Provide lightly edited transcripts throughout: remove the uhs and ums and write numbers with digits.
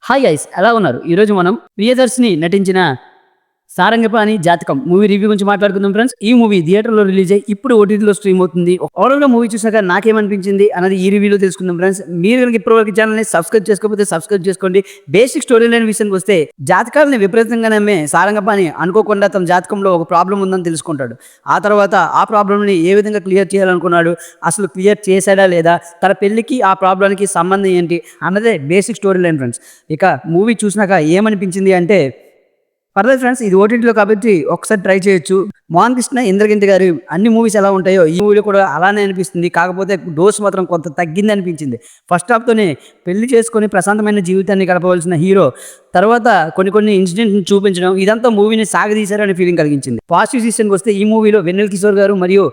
Hi guys ఎలా ఉన్నారు? ఈరోజు మనం ప్రియదర్శిని నటించిన సారంగపాణి జాతకం మూవీ రివ్యూ గురించి మాట్లాడుకుందాం ఫ్రెండ్స్. ఈ మూవీ థియేటర్లో రిలీజ్ అయ్యి ఇప్పుడు ఓటీటీలో స్ట్రీమ్ అవుతుంది. ఓవరాల్గా మూవీ చూసాక నాకేమనిపించింది అన్నది ఈ రివ్యూలో తెలుసుకుందాం ఫ్రెండ్స్. మీరు కనుక ఇప్పటివరకు ఛానల్ని సబ్స్క్రైబ్ చేసుకోకపోతే సబ్స్క్రైబ్ చేసుకోండి. బేసిక్ స్టోరీ లైన్ విషయానికి వస్తే జాతకాలని విపరీతంగా నమ్మే సారంగపాణి అనుకోకుండా తన జాతకంలో ఒక ప్రాబ్లం ఉందని తెలుసుకుంటాడు. ఆ తర్వాత ఆ ప్రాబ్లంని ఏ విధంగా క్లియర్ చేయాలనుకున్నాడు, అసలు క్లియర్ చేశాడా లేదా, తన పెళ్లికి ఆ ప్రాబ్లంకి సంబంధం ఏంటి అన్నదే బేసిక్ స్టోరీ లైన్ ఫ్రెండ్స్. ఇక మూవీ చూసినాక ఏమనిపించింది అంటే, పర్లేదు ఫ్రెండ్స్, ఇది ఓటీటీలో కాబట్టి ఒకసారి ట్రై చేయొచ్చు. మోహన్ కృష్ణ, ఇంద్రగంటి గారి అన్ని మూవీస్ ఎలా ఉంటాయో ఈ మూవీలో కూడా అలానే అనిపిస్తుంది. కాకపోతే డోస్ మాత్రం కొంత తగ్గింది అనిపించింది. ఫస్ట్ హాఫ్తోనే పెళ్లి చేసుకొని ప్రశాంతమైన జీవితాన్ని గడపవలసిన హీరో తర్వాత కొన్ని ఇన్సిడెంట్ని చూపించడం, ఇదంతా మూవీని సాగదీశారనే ఫీలింగ్ కలిగించింది. పాజిటివ్ సీజన్కి వస్తే ఈ మూవీలో వెన్నెల కిషోర్ గారు మరియు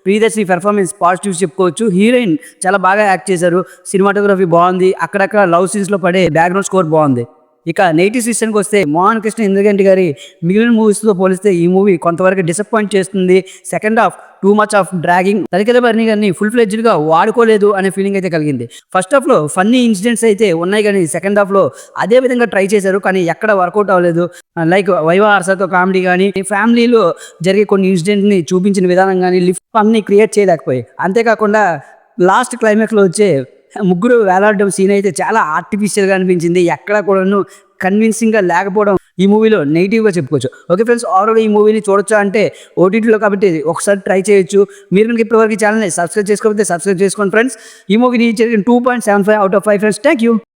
ప్రియదర్శిని పెర్ఫార్మెన్స్ పాజిటివ్స్ చెప్పుకోవచ్చు. హీరోయిన్ చాలా బాగా యాక్ట్ చేశారు. సినిమాటోగ్రఫీ బాగుంది. అక్కడక్కడ లవ్ సీన్స్లో పడే బ్యాక్గ్రౌండ్ స్కోర్ బాగుంది. ఇక నెగిటివ్ సీజన్కి వస్తే మోహన్ కృష్ణ, ఇంద్రగంటి గారి మిగిలిన మూవీస్తో పోలిస్తే ఈ మూవీ కొంతవరకు డిసప్పాయింట్ చేస్తుంది. Second half too much of dragging, తనిఖీల భరణి గారిని ఫుల్ ఫ్లెడ్జ్డ్గా వాడుకోలేదు అనే ఫీలింగ్ అయితే కలిగింది. ఫస్ట్ హాఫ్లో ఫన్నీ ఇన్సిడెంట్స్ అయితే ఉన్నాయి, కానీ సెకండ్ హాఫ్లో అదే విధంగా ట్రై చేశారు, కానీ ఎక్కడ వర్కౌట్ అవ్వలేదు. లైక్ వైవా హర్షతో కామెడీ కానీ, ఫ్యామిలీలో జరిగే కొన్ని ఇన్సిడెంట్ని చూపించిన విధానం కానీ లిఫ్ట్ ఫన్ని క్రియేట్ చేయలేకపోయాయి. అంతేకాకుండా లాస్ట్ క్లైమాక్స్లో వచ్చే ముగ్గురు వేలాడడం సీన్ అయితే చాలా ఆర్టిఫిషియల్గా అనిపించింది. ఎక్కడ కూడాను కన్విన్సింగ్గా లేకపోవడం ఈ మూవీలో నెగిటివ్గా చెప్పుకోవచ్చు. ఓకే ఫ్రెండ్స్, ఆల్రెడీ ఈ మూవీని చూడొచ్చా అంటే ఓటీటీలో కాబట్టి ఒకసారి ట్రై చేయొచ్చు. మీరు కనుక ఇప్పటివరకు ఛానల్ని సబ్స్క్రైబ్ చేసుకోకపోతే సబ్స్క్రైబ్ చేసుకోండి ఫ్రెండ్స్. ఈ మూవీని 2.75 out of 5 friends. Thank you.